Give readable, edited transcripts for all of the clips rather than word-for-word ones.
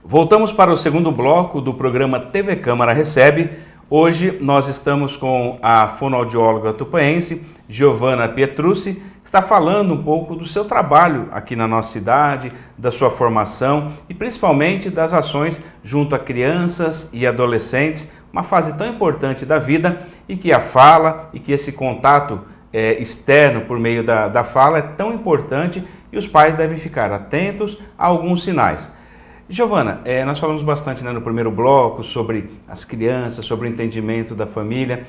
Voltamos para o segundo bloco do programa TV Câmara Recebe. Hoje nós estamos com a fonoaudióloga tupãense, Giovana Pietrucci, que está falando um pouco do seu trabalho aqui na nossa cidade, da sua formação e principalmente das ações junto a crianças e adolescentes, uma fase tão importante da vida e que a fala e que esse contato externo por meio da fala é tão importante e os pais devem ficar atentos a alguns sinais. Giovana, nós falamos bastante no primeiro bloco sobre as crianças, sobre o entendimento da família.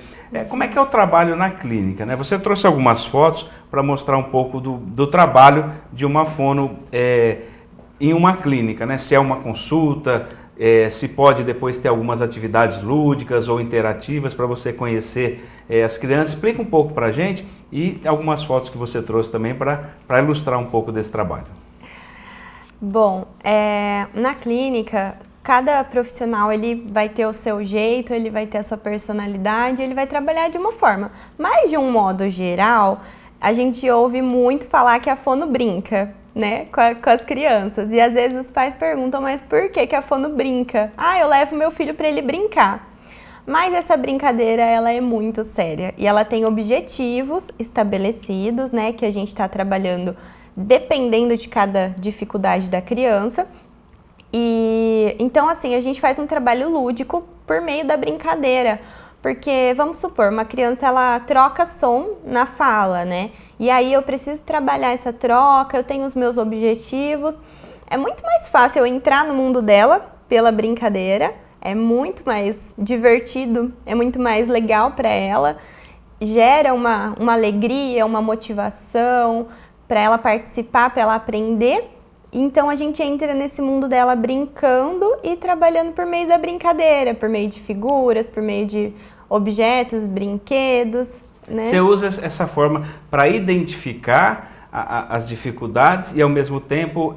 Como é que é o trabalho na clínica, né? Você trouxe algumas fotos para mostrar um pouco do trabalho de uma fono em uma clínica, né? Se é uma consulta, se pode depois ter algumas atividades lúdicas ou interativas para você conhecer as crianças. Explica um pouco para a gente e algumas fotos que você trouxe também para ilustrar um pouco desse trabalho. Bom, na clínica, cada profissional ele vai ter o seu jeito, ele vai ter a sua personalidade, ele vai trabalhar de uma forma. Mas, de um modo geral, a gente ouve muito falar que a fono brinca, né, com as crianças. E às vezes os pais perguntam, mas por que a fono brinca? Ah, eu levo meu filho para ele brincar. Mas essa brincadeira, ela é muito séria e ela tem objetivos estabelecidos, né, que a gente está trabalhando dependendo de cada dificuldade da criança. E então, assim, a gente faz um trabalho lúdico por meio da brincadeira, porque vamos supor, uma criança ela troca som na fala, né? E aí eu preciso trabalhar essa troca, eu tenho os meus objetivos. É muito mais fácil eu entrar no mundo dela pela brincadeira, é muito mais divertido, é muito mais legal para ela, gera uma alegria, uma motivação para ela participar, para ela aprender. Então a gente entra nesse mundo dela brincando e trabalhando por meio da brincadeira, por meio de figuras, por meio de objetos, brinquedos, né? Você usa essa forma para identificar as dificuldades e ao mesmo tempo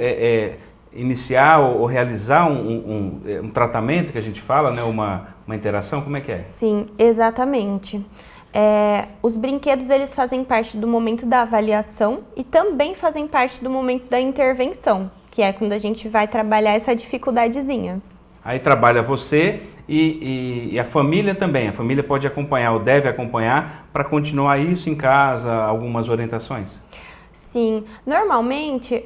iniciar ou realizar um tratamento que a gente fala, né? Uma interação, como é que é? Sim, exatamente. Os brinquedos eles fazem parte do momento da avaliação e também fazem parte do momento da intervenção, que é quando a gente vai trabalhar essa dificuldadezinha. Aí trabalha você e a família também. A família pode acompanhar ou deve acompanhar para continuar isso em casa, algumas orientações? Sim, normalmente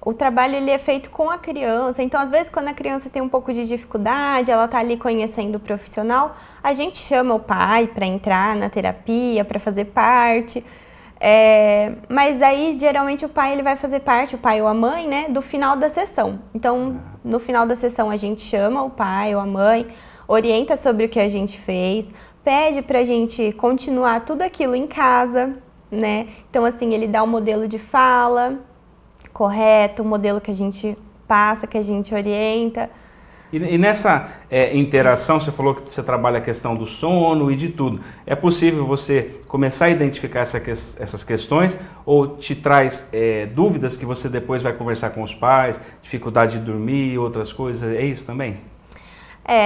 o trabalho ele é feito com a criança, então às vezes quando a criança tem um pouco de dificuldade, ela está ali conhecendo o profissional, a gente chama o pai para entrar na terapia, para fazer parte, mas aí geralmente o pai ele vai fazer parte, o pai ou a mãe, né, do final da sessão. Então no final da sessão a gente chama o pai ou a mãe, orienta sobre o que a gente fez, pede para a gente continuar tudo aquilo em casa, né? Então, assim, ele dá um modelo de fala correto, um modelo que a gente passa, que a gente orienta. E nessa interação, você falou que você trabalha a questão do sono e de tudo. É possível você começar a identificar essas questões ou te traz dúvidas que você depois vai conversar com os pais, dificuldade de dormir, outras coisas? É isso também?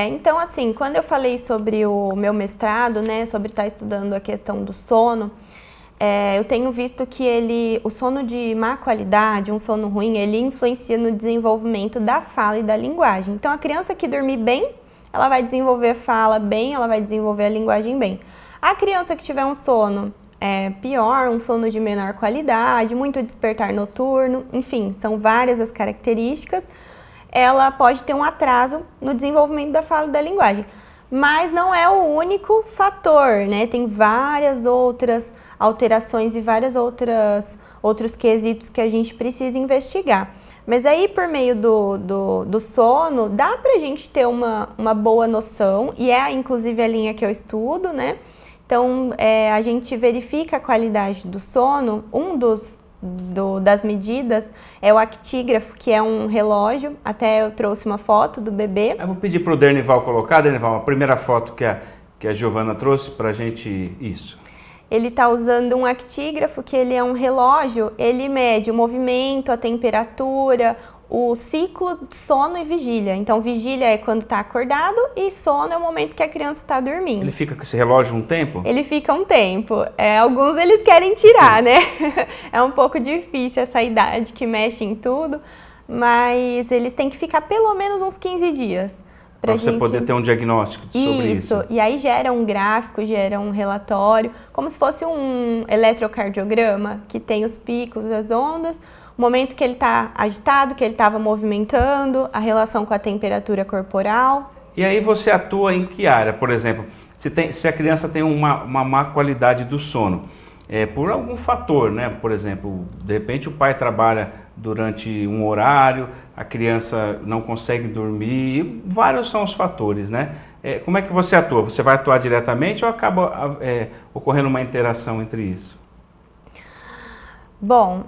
Então, assim, quando eu falei sobre o meu mestrado, né, sobre estar estudando a questão do sono, eu tenho visto que o sono de má qualidade, um sono ruim, ele influencia no desenvolvimento da fala e da linguagem. Então, a criança que dormir bem, ela vai desenvolver a fala bem, ela vai desenvolver a linguagem bem. A criança que tiver um sono pior, um sono de menor qualidade, muito despertar noturno, enfim, são várias as características, ela pode ter um atraso no desenvolvimento da fala e da linguagem. Mas não é o único fator, né? Tem várias outras alterações e vários outros quesitos que a gente precisa investigar. Mas aí, por meio do sono, dá pra gente ter uma boa noção, e inclusive a linha que eu estudo, né? Então, a gente verifica a qualidade do sono. Das medidas é o actígrafo, que é um relógio. Até eu trouxe uma foto do bebê. Eu vou pedir para o Dernival colocar, Dernival, a primeira foto que a Giovana trouxe para a gente, isso. Ele está usando um actígrafo, que ele é um relógio, ele mede o movimento, a temperatura, o ciclo de sono e vigília. Então, vigília é quando está acordado e sono é o momento que a criança está dormindo. Ele fica com esse relógio um tempo? Ele fica um tempo. Alguns eles querem tirar, né? É um pouco difícil essa idade que mexe em tudo, mas eles têm que ficar pelo menos uns 15 dias. Para você poder ter um diagnóstico sobre isso. E aí gera um gráfico, gera um relatório, como se fosse um eletrocardiograma, que tem os picos, as ondas, o momento que ele está agitado, que ele estava movimentando, a relação com a temperatura corporal. E aí você atua em que área? Por exemplo, se a criança tem uma má qualidade do sono, por algum fator, né? Por exemplo, de repente o pai trabalha durante um horário, a criança não consegue dormir, vários são os fatores, né? Como é que você atua? Você vai atuar diretamente ou acaba ocorrendo uma interação entre isso? Bom,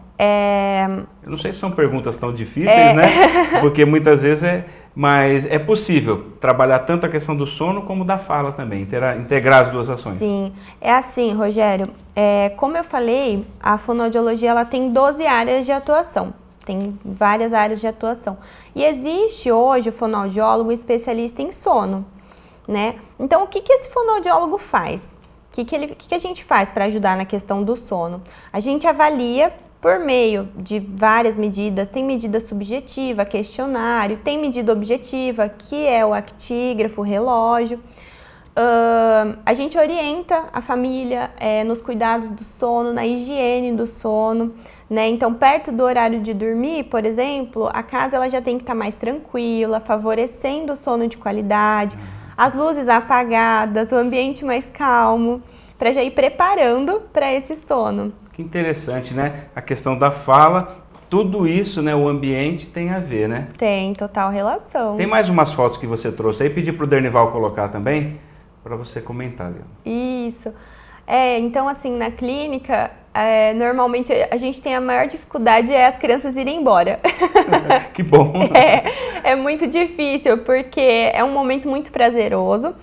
eu não sei se são perguntas tão difíceis, né? Porque muitas vezes mas é possível trabalhar tanto a questão do sono como da fala também, integrar as duas ações. Sim, é assim, Rogério, como eu falei, a fonoaudiologia ela tem 12 áreas de atuação, tem várias áreas de atuação. E existe hoje o fonoaudiólogo especialista em sono, né? Então, o que esse fonoaudiólogo faz? O que a gente faz para ajudar na questão do sono? A gente avalia por meio de várias medidas, tem medida subjetiva, questionário, tem medida objetiva, que é o actígrafo, o relógio. A gente orienta a família nos cuidados do sono, na higiene do sono, né? Então, perto do horário de dormir, por exemplo, a casa ela já tem que estar mais tranquila, favorecendo o sono de qualidade, as luzes apagadas, o ambiente mais calmo, para já ir preparando para esse sono. Que interessante, né? A questão da fala, tudo isso, né? O ambiente tem a ver, né? Tem total relação. Tem mais umas fotos que você trouxe aí, pedi para o Dernival colocar também, para você comentar, Leandro. Isso. Então assim, na clínica, normalmente a gente tem a maior dificuldade as crianças irem embora. Que bom! É muito difícil, porque é um momento muito prazeroso.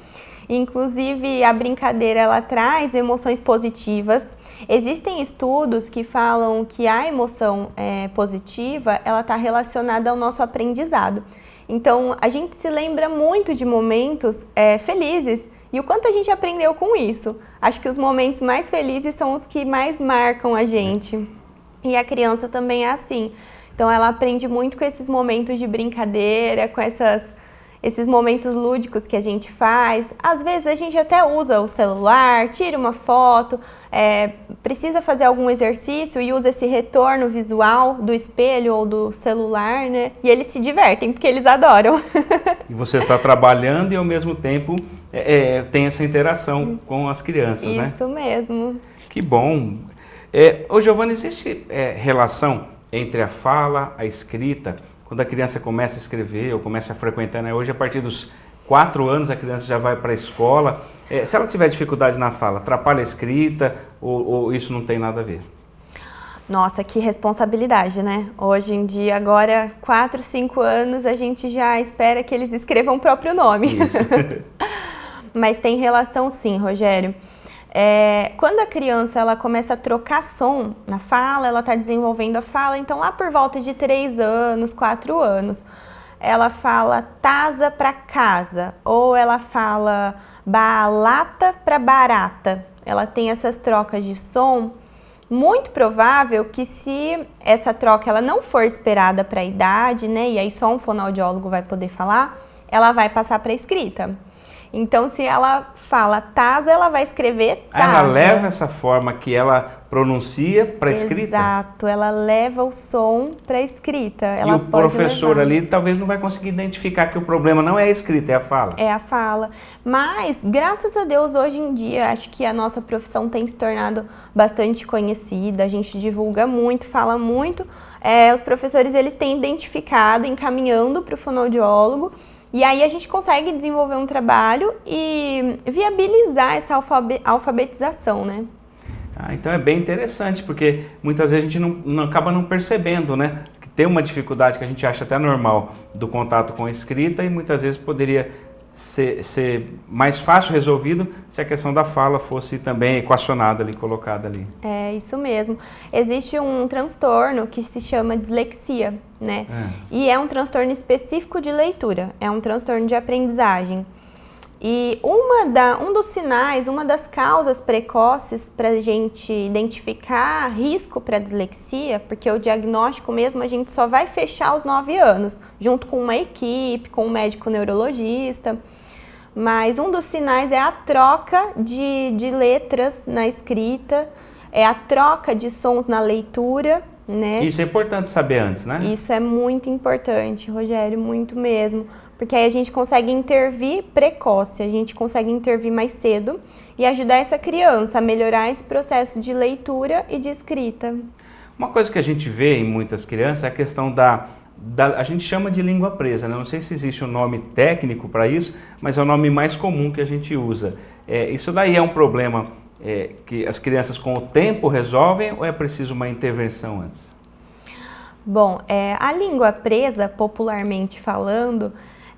Inclusive, a brincadeira, ela traz emoções positivas. Existem estudos que falam que a emoção positiva, ela está relacionada ao nosso aprendizado. Então, a gente se lembra muito de momentos felizes e o quanto a gente aprendeu com isso. Acho que os momentos mais felizes são os que mais marcam a gente. E a criança também é assim. Então, ela aprende muito com esses momentos de brincadeira, com esses momentos lúdicos que a gente faz. Às vezes a gente até usa o celular, tira uma foto, precisa fazer algum exercício e usa esse retorno visual do espelho ou do celular, né? E eles se divertem, porque eles adoram. E você está trabalhando e ao mesmo tempo tem essa interação com as crianças, né? Isso mesmo. Que bom! Ô Giovana, existe relação entre a fala, a escrita? Quando a criança começa a escrever ou começa a frequentar, né? Hoje a partir dos 4 anos a criança já vai para a escola. Se ela tiver dificuldade na fala, atrapalha a escrita ou isso não tem nada a ver? Nossa, que responsabilidade, né? Hoje em dia, agora 4, 5 anos, a gente já espera que eles escrevam o próprio nome. Isso. Mas tem relação sim, Rogério. Quando a criança ela começa a trocar som na fala, ela está desenvolvendo a fala, então lá por volta de 3 anos, 4 anos, ela fala tasa para casa, ou ela fala balata para barata. Ela tem essas trocas de som. Muito provável que se essa troca ela não for esperada para a idade, né, e aí só um fonoaudiólogo vai poder falar, ela vai passar para a escrita. Então, se ela fala tasa, ela vai escrever tasa. Ela leva essa forma que ela pronuncia para a escrita? Exato, ela leva o som para a escrita. E o professor ali talvez não vai conseguir identificar que o problema não é a escrita, é a fala. É a fala. Mas, graças a Deus, hoje em dia, acho que a nossa profissão tem se tornado bastante conhecida. A gente divulga muito, fala muito. Os professores eles têm identificado, encaminhando para o fonoaudiólogo. E aí a gente consegue desenvolver um trabalho e viabilizar essa alfabetização, né? Então é bem interessante, porque muitas vezes a gente não acaba não percebendo, né? Que tem uma dificuldade que a gente acha até normal do contato com a escrita e muitas vezes poderia ser mais fácil resolvido se a questão da fala fosse também equacionada ali, colocada ali. É isso mesmo. Existe um transtorno que se chama dislexia, né? E é um transtorno específico de leitura, é um transtorno de aprendizagem. E um dos sinais, uma das causas precoces para a gente identificar risco para dislexia, porque o diagnóstico mesmo a gente só vai fechar aos 9 anos, junto com uma equipe, com um médico neurologista. Mas um dos sinais é a troca de letras na escrita, é a troca de sons na leitura, né? Isso é importante saber antes, né? Isso é muito importante, Rogério, muito mesmo. Porque aí a gente consegue intervir precoce, a gente consegue intervir mais cedo e ajudar essa criança a melhorar esse processo de leitura e de escrita. Uma coisa que a gente vê em muitas crianças é a questão a gente chama de língua presa, né? Não sei se existe um nome técnico para isso, mas é o nome mais comum que a gente usa. Isso daí é um problema que as crianças com o tempo resolvem ou é preciso uma intervenção antes? Bom, a língua presa, popularmente falando,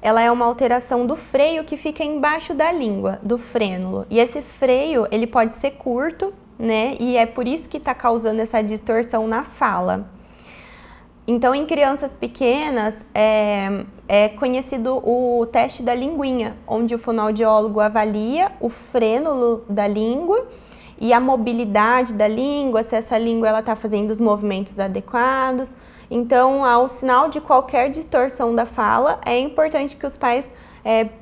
ela é uma alteração do freio que fica embaixo da língua, do frênulo. E esse freio, ele pode ser curto, né? E é por isso que está causando essa distorção na fala. Então, em crianças pequenas, é conhecido o teste da linguinha, onde o fonoaudiólogo avalia o frênulo da língua e a mobilidade da língua, se essa língua está fazendo os movimentos adequados. Então, ao sinal de qualquer distorção da fala, é importante que os pais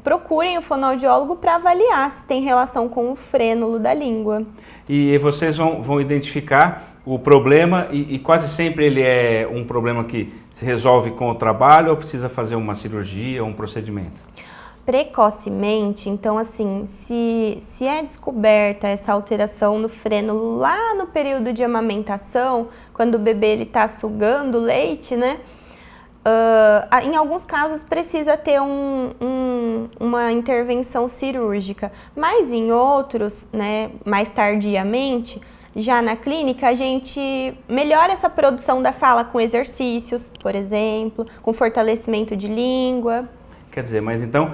procurem o fonoaudiólogo para avaliar se tem relação com o frênulo da língua. E vocês vão identificar o problema e quase sempre ele é um problema que se resolve com o trabalho ou precisa fazer uma cirurgia ou um procedimento? Precocemente, então assim, se é descoberta essa alteração no frênulo lá no período de amamentação, quando o bebê está sugando leite, né? Em alguns casos precisa ter uma intervenção cirúrgica, mas em outros, né, mais tardiamente, já na clínica, a gente melhora essa produção da fala com exercícios, por exemplo, com fortalecimento de língua. Quer dizer, mas então,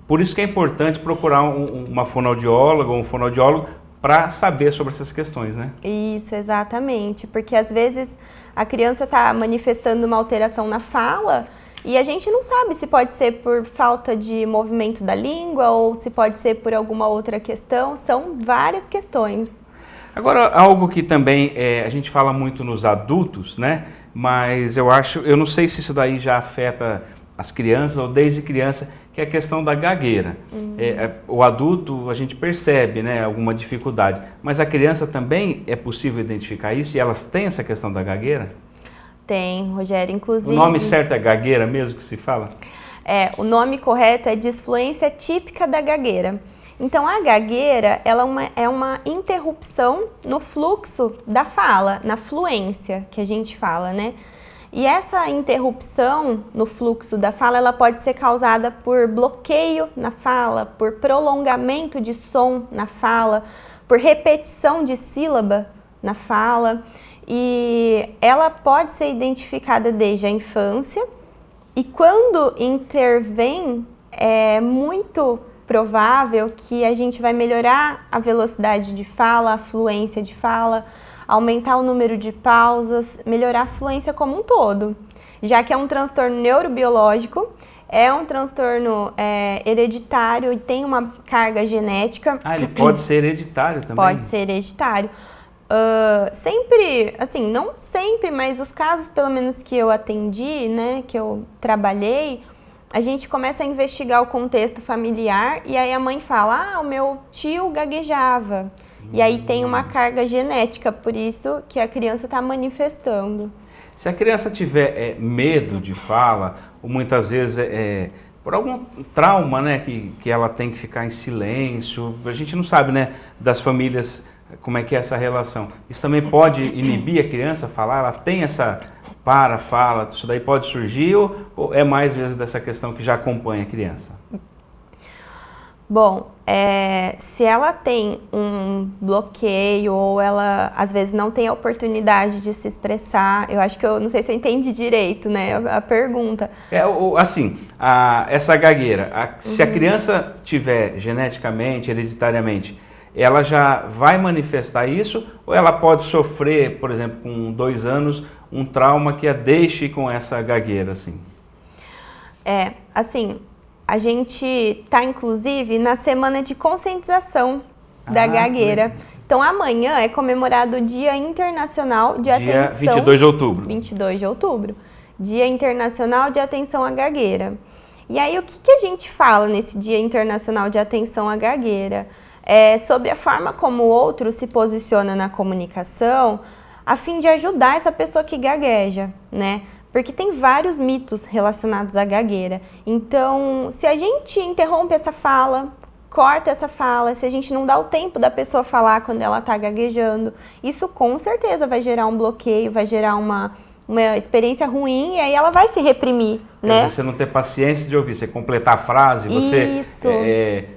por isso que é importante procurar uma fonoaudióloga ou um fonoaudiólogo para saber sobre essas questões, né? Isso, exatamente, porque às vezes a criança está manifestando uma alteração na fala e a gente não sabe se pode ser por falta de movimento da língua ou se pode ser por alguma outra questão, são várias questões. Agora, algo que também a gente fala muito nos adultos, né? Mas eu não sei se isso daí já afeta as crianças ou desde criança, que é a questão da gagueira. O adulto, a gente percebe, né, alguma dificuldade, mas a criança também é possível identificar isso e elas têm essa questão da gagueira? Tem, Rogério, inclusive... O nome certo é gagueira mesmo que se fala? O nome correto é disfluência típica da gagueira. Então, a gagueira ela é uma interrupção no fluxo da fala, na fluência que a gente fala, né? E essa interrupção no fluxo da fala, ela pode ser causada por bloqueio na fala, por prolongamento de som na fala, por repetição de sílaba na fala. E ela pode ser identificada desde a infância e quando intervém, é muito provável que a gente vai melhorar a velocidade de fala, a fluência de fala, aumentar o número de pausas, melhorar a fluência como um todo. Já que é um transtorno neurobiológico, é um transtorno hereditário e tem uma carga genética. Ele pode ser hereditário também? Pode ser hereditário. Sempre, assim, não sempre, mas os casos, pelo menos que eu atendi, né, que eu trabalhei, a gente começa a investigar o contexto familiar e aí a mãe fala, o meu tio gaguejava. E aí tem uma carga genética, por isso que a criança está manifestando. Se a criança tiver medo de fala, ou muitas vezes por algum trauma, né, que ela tem que ficar em silêncio, a gente não sabe, né, das famílias como é que é essa relação. Isso também pode inibir a criança a falar? Ela tem essa fala, isso daí pode surgir ou é mais mesmo dessa questão que já acompanha a criança? Bom, se ela tem um bloqueio ou ela às vezes não tem a oportunidade de se expressar, eu acho que eu não sei se eu entendi direito, né, a pergunta. Assim, essa gagueira, se a criança tiver geneticamente, hereditariamente, ela já vai manifestar isso ou ela pode sofrer, por exemplo, com 2 anos, um trauma que a deixe com essa gagueira, assim? Assim, a gente está, inclusive, na semana de conscientização da gagueira. Então, amanhã é comemorado o Dia Internacional de Atenção... Dia 22 de outubro. 22 de outubro. Dia Internacional de Atenção à Gagueira. E aí, o que a gente fala nesse Dia Internacional de Atenção à Gagueira? É sobre a forma como o outro se posiciona na comunicação, a fim de ajudar essa pessoa que gagueja, né? Porque tem vários mitos relacionados à gagueira. Então, se a gente interrompe essa fala, corta essa fala, se a gente não dá o tempo da pessoa falar quando ela está gaguejando, isso com certeza vai gerar um bloqueio, vai gerar uma experiência ruim e aí ela vai se reprimir, né? Às vezes você não ter paciência de ouvir, você completar a frase,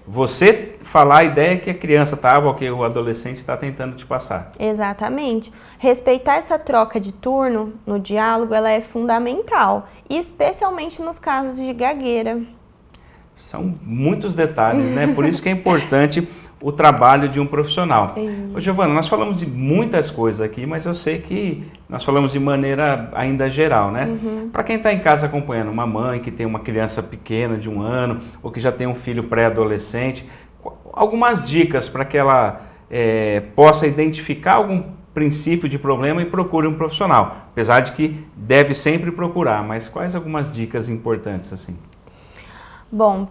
você falar a ideia que a criança estava ou que o adolescente está tentando te passar. Exatamente. Respeitar essa troca de turno no diálogo, ela é fundamental, especialmente nos casos de gagueira. São muitos detalhes, né? Por isso que é importante o trabalho de um profissional. Ô, Giovana, nós falamos de muitas coisas aqui, mas eu sei que nós falamos de maneira ainda geral, né? Para quem está em casa acompanhando, uma mãe que tem uma criança pequena de 1 ano ou que já tem um filho pré-adolescente, algumas dicas para que ela possa identificar algum princípio de problema e procure um profissional. Apesar de que deve sempre procurar, mas quais algumas dicas importantes assim? Bom,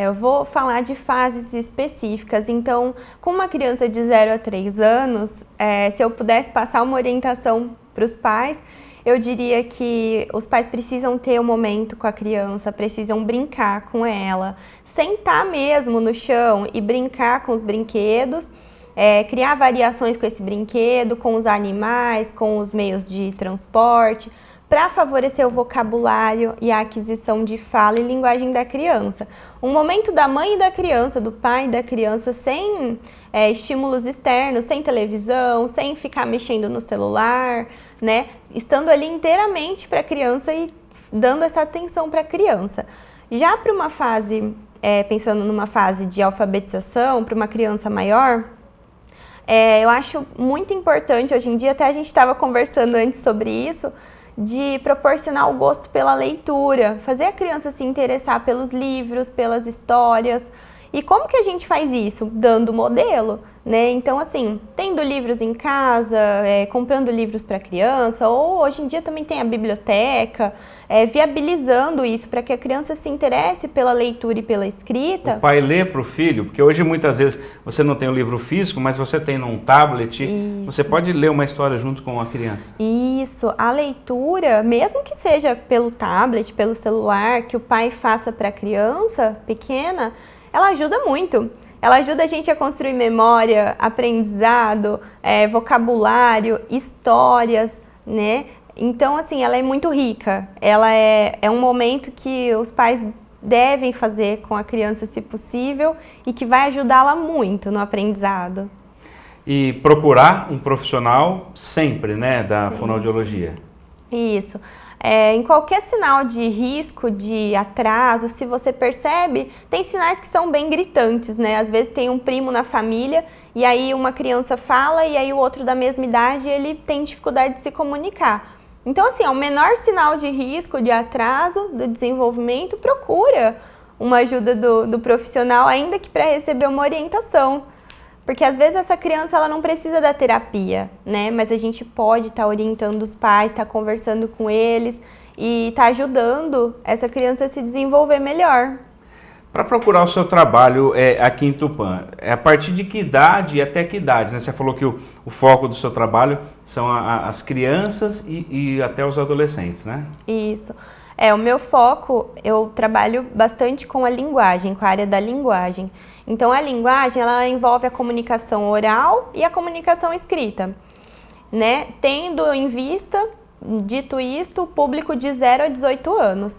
eu vou falar de fases específicas. Então, com uma criança de 0 a 3 anos, se eu pudesse passar uma orientação para os pais, eu diria que os pais precisam ter um momento com a criança, precisam brincar com ela, sentar mesmo no chão e brincar com os brinquedos, criar variações com esse brinquedo, com os animais, com os meios de transporte, para favorecer o vocabulário e a aquisição de fala e linguagem da criança. Um momento da mãe e da criança, do pai e da criança, sem estímulos externos, sem televisão, sem ficar mexendo no celular, né? Estando ali inteiramente para a criança e dando essa atenção para a criança. Já para uma fase, pensando numa fase de alfabetização, para uma criança maior, eu acho muito importante, hoje em dia, até a gente estava conversando antes sobre isso, de proporcionar o gosto pela leitura, fazer a criança se interessar pelos livros, pelas histórias. E como que a gente faz isso? Dando modelo, né? Então, assim, tendo livros em casa, comprando livros para a criança, ou hoje em dia também tem a biblioteca, viabilizando isso para que a criança se interesse pela leitura e pela escrita. O pai lê para o filho, porque hoje muitas vezes você não tem o livro físico, mas você tem num tablet, isso. Você pode ler uma história junto com a criança. Isso, a leitura, mesmo que seja pelo tablet, pelo celular, que o pai faça para a criança pequena, ela ajuda muito. Ela ajuda a gente a construir memória, aprendizado, vocabulário, histórias, né? Então, assim, ela é muito rica. Ela é um momento que os pais devem fazer com a criança, se possível, e que vai ajudá-la muito no aprendizado. E procurar um profissional sempre, né, da fonoaudiologia. Isso. Em qualquer sinal de risco, de atraso, se você percebe, tem sinais que são bem gritantes, né? Às vezes tem um primo na família e aí uma criança fala e aí o outro da mesma idade ele tem dificuldade de se comunicar. Então, assim, o menor sinal de risco, de atraso do desenvolvimento, procura uma ajuda do profissional, ainda que para receber uma orientação. Porque às vezes essa criança ela não precisa da terapia, né? Mas a gente pode estar orientando os pais, estar conversando com eles e estar ajudando essa criança a se desenvolver melhor. Para procurar o seu trabalho aqui em Tupã, a partir de que idade e até que idade? Né? Você falou que o foco do seu trabalho são as crianças e até os adolescentes, né? Isso. O meu foco, eu trabalho bastante com a linguagem, com a área da linguagem. Então, a linguagem, ela envolve a comunicação oral e a comunicação escrita, né? Tendo em vista, dito isto, o público de 0 a 18 anos,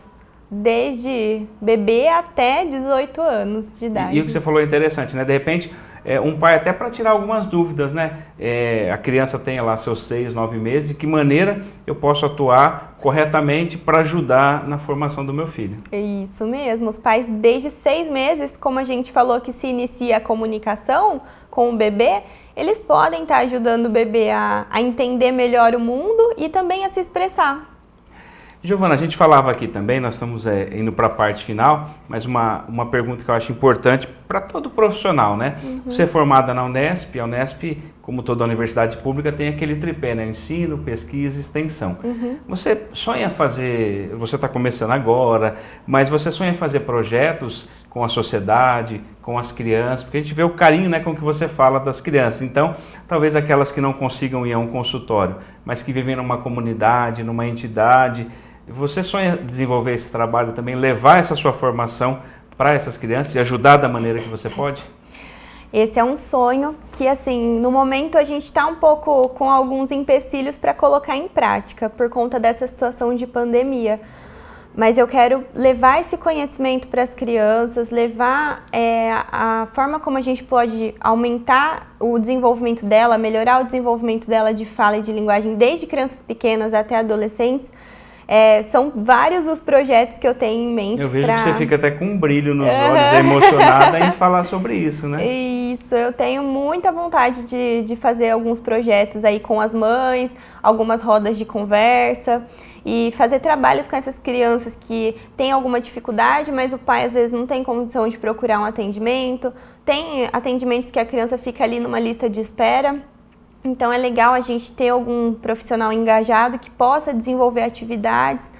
desde bebê até 18 anos de idade. E o que você falou é interessante, né? De repente, um pai até para tirar algumas dúvidas, né? A criança tem lá seus 6, 9 meses, de que maneira eu posso atuar corretamente para ajudar na formação do meu filho. É isso mesmo, os pais desde 6 meses, como a gente falou que se inicia a comunicação com o bebê, eles podem estar ajudando o bebê a entender melhor o mundo e também a se expressar. Giovana, a gente falava aqui também, nós estamos indo para a parte final, mas uma pergunta que eu acho importante para todo profissional, né? Você é formada na Unesp, a Unesp, como toda universidade pública, tem aquele tripé, né? Ensino, pesquisa e extensão. Você sonha fazer, você está começando agora, mas você sonha fazer projetos com a sociedade, com as crianças, porque a gente vê o carinho, né, com que você fala das crianças. Então, talvez aquelas que não consigam ir a um consultório, mas que vivem numa comunidade, numa entidade. Você sonha desenvolver esse trabalho também, levar essa sua formação para essas crianças e ajudar da maneira que você pode? Esse é um sonho que, assim, no momento a gente está um pouco com alguns empecilhos para colocar em prática por conta dessa situação de pandemia. Mas eu quero levar esse conhecimento para as crianças, levar a forma como a gente pode aumentar o desenvolvimento dela, melhorar o desenvolvimento dela de fala e de linguagem desde crianças pequenas até adolescentes. São vários os projetos que eu tenho em mente. Eu vejo que você fica até com um brilho nos olhos, emocionada em falar sobre isso, né? Isso, eu tenho muita vontade de fazer alguns projetos aí com as mães, algumas rodas de conversa e fazer trabalhos com essas crianças que têm alguma dificuldade, mas o pai às vezes não tem condição de procurar um atendimento. Tem atendimentos que a criança fica ali numa lista de espera. Então é legal a gente ter algum profissional engajado que possa desenvolver atividades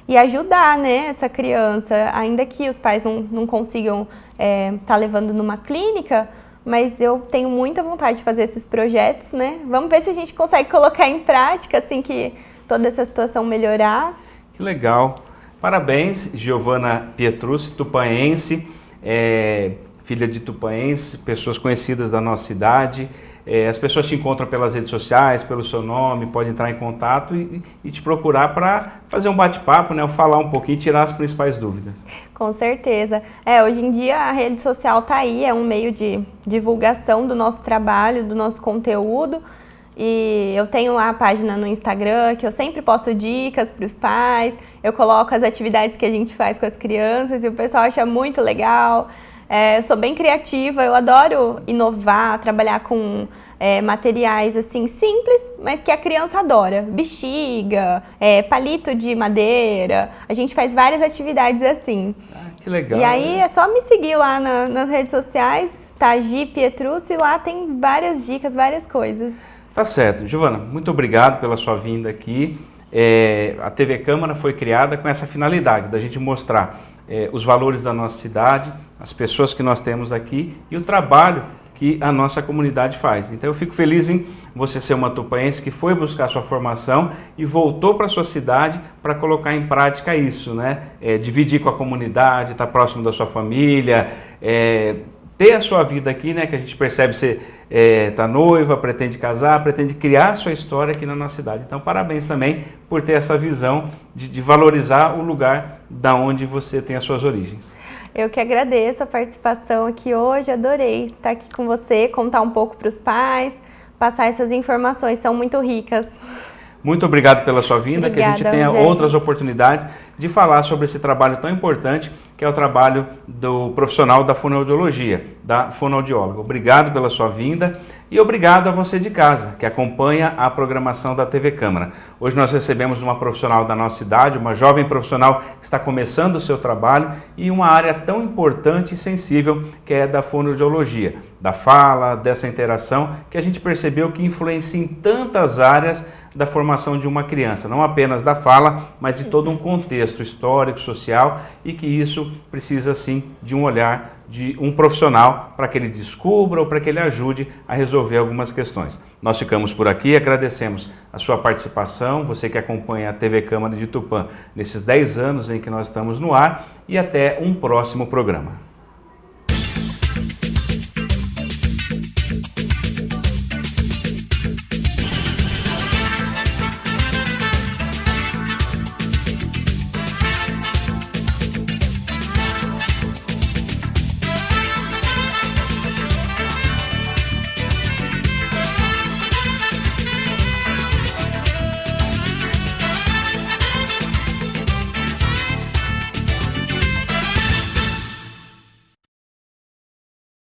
e ajudar, né, essa criança, ainda que os pais não consigam estar levando numa clínica, mas eu tenho muita vontade de fazer esses projetos, né? Vamos ver se a gente consegue colocar em prática assim que toda essa situação melhorar. Que legal. Parabéns, Giovana Petrucci, tupanense, filha de tupanense, pessoas conhecidas da nossa cidade. As pessoas te encontram pelas redes sociais, pelo seu nome, pode entrar em contato e te procurar para fazer um bate-papo, né? Ou falar um pouquinho e tirar as principais dúvidas. Com certeza. Hoje em dia a rede social está aí, é um meio de divulgação do nosso trabalho, do nosso conteúdo. E eu tenho lá a página no Instagram, que eu sempre posto dicas para os pais, eu coloco as atividades que a gente faz com as crianças e o pessoal acha muito legal. Eu sou bem criativa, eu adoro inovar, trabalhar com materiais assim simples, mas que a criança adora. Bexiga, palito de madeira, a gente faz várias atividades assim. Que legal. E aí é só me seguir lá nas redes sociais, tá? Gi Petrucci, e lá tem várias dicas, várias coisas. Tá certo. Giovana, muito obrigado pela sua vinda aqui. A TV Câmara foi criada com essa finalidade, da gente mostrar os valores da nossa cidade, as pessoas que nós temos aqui e o trabalho que a nossa comunidade faz. Então eu fico feliz em você ser uma tupanense que foi buscar sua formação e voltou para sua cidade para colocar em prática isso, né? Dividir com a comunidade, estar próximo da sua família, ter a sua vida aqui, né? Que a gente percebe você tá noiva, pretende casar, pretende criar a sua história aqui na nossa cidade. Então parabéns também por ter essa visão de valorizar o lugar da onde você tem as suas origens. Eu que agradeço a participação aqui hoje, adorei estar aqui com você, contar um pouco para os pais, passar essas informações, são muito ricas. Muito obrigado pela sua vinda, Obrigada, que a gente tenha outras oportunidades de falar sobre esse trabalho tão importante, que é o trabalho do profissional da fonoaudiologia, da fonoaudióloga. Obrigado pela sua vinda e obrigado a você de casa, que acompanha a programação da TV Câmara. Hoje nós recebemos uma profissional da nossa cidade, uma jovem profissional que está começando o seu trabalho e uma área tão importante e sensível que é da fonoaudiologia, da fala, dessa interação, que a gente percebeu que influencia em tantas áreas da formação de uma criança, não apenas da fala, mas de todo um contexto histórico, social, e que isso precisa sim de um olhar de um profissional para que ele descubra ou para que ele ajude a resolver algumas questões. Nós ficamos por aqui, agradecemos a sua participação, você que acompanha a TV Câmara de Tupã nesses 10 anos em que nós estamos no ar, e até um próximo programa.